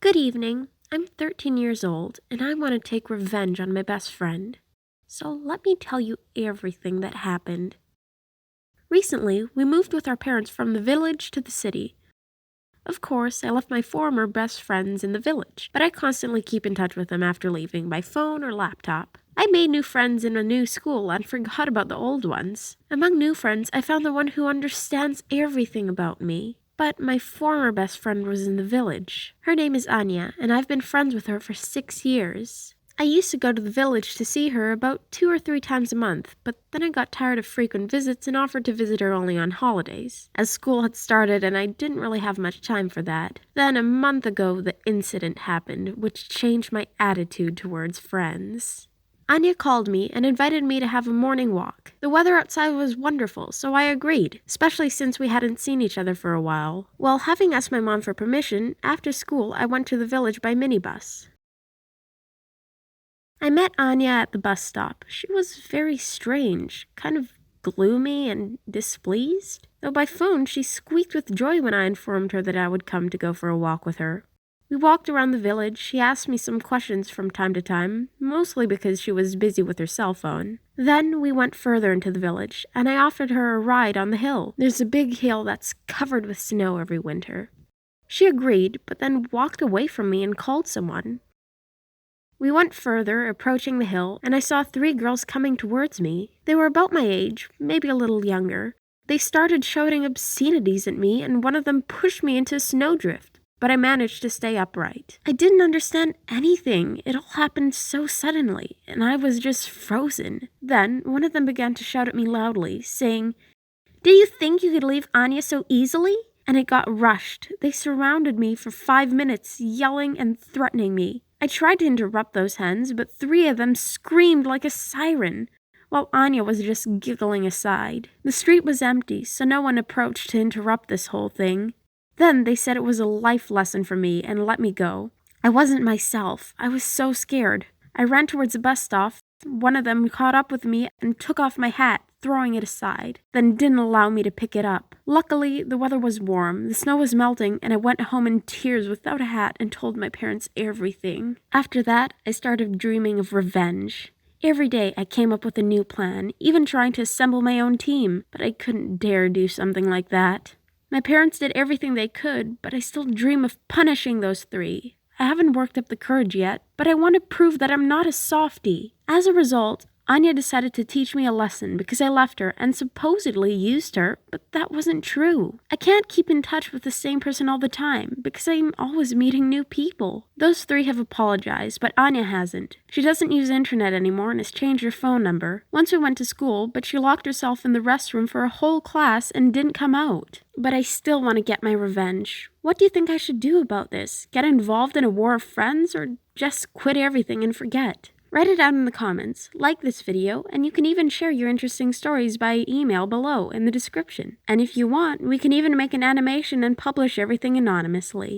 Good evening. I'm 13 years old, and I want to take revenge on my best friend. So let me tell you everything that happened. Recently, we moved with our parents from the village to the city. Of course, I left my former best friends in the village, but I constantly keep in touch with them after leaving by phone or laptop. I made new friends in a new school and forgot about the old ones. Among new friends, I found the one who understands everything about me. But my former best friend was in the village. Her name is Anya, and I've been friends with her for 6 years. I used to go to the village to see her about 2 or 3 times a month, but then I got tired of frequent visits and offered to visit her only on holidays, as school had started and I didn't really have much time for that. Then a month ago, the incident happened, which changed my attitude towards friends. Anya called me and invited me to have a morning walk. The weather outside was wonderful, so I agreed, especially since we hadn't seen each other for a while. Well, having asked my mom for permission, after school I went to the village by minibus. I met Anya at the bus stop. She was very strange, kind of gloomy and displeased. Though by phone she squeaked with joy when I informed her that I would come to go for a walk with her. We walked around the village. She asked me some questions from time to time, mostly because she was busy with her cell phone. Then we went further into the village, and I offered her a ride on the hill. There's a big hill that's covered with snow every winter. She agreed, but then walked away from me and called someone. We went further, approaching the hill, and I saw 3 girls coming towards me. They were about my age, maybe a little younger. They started shouting obscenities at me, and one of them pushed me into a snowdrift. But I managed to stay upright. I didn't understand anything. It all happened so suddenly, and I was just frozen. Then one of them began to shout at me loudly, saying, "Do you think you could leave Anya so easily?" And it got rushed. They surrounded me for 5 minutes, yelling and threatening me. I tried to interrupt those hens, but 3 of them screamed like a siren, while Anya was just giggling aside. The street was empty, so no one approached to interrupt this whole thing. Then they said it was a life lesson for me and let me go. I wasn't myself. I was so scared. I ran towards the bus stop. One of them caught up with me and took off my hat, throwing it aside, then didn't allow me to pick it up. Luckily, the weather was warm, the snow was melting, and I went home in tears without a hat and told my parents everything. After that, I started dreaming of revenge. Every day I came up with a new plan, even trying to assemble my own team, but I couldn't dare do something like that. My parents did everything they could, but I still dream of punishing those 3. I haven't worked up the courage yet, but I want to prove that I'm not a softie. As a result, Anya decided to teach me a lesson because I left her and supposedly used her, but that wasn't true. I can't keep in touch with the same person all the time because I'm always meeting new people. Those 3 have apologized, but Anya hasn't. She doesn't use internet anymore and has changed her phone number. Once we went to school, but she locked herself in the restroom for a whole class and didn't come out. But I still want to get my revenge. What do you think I should do about this? Get involved in a war of friends or just quit everything and forget? Write it down in the comments, like this video, and you can even share your interesting stories by email below in the description. And if you want, we can even make an animation and publish everything anonymously.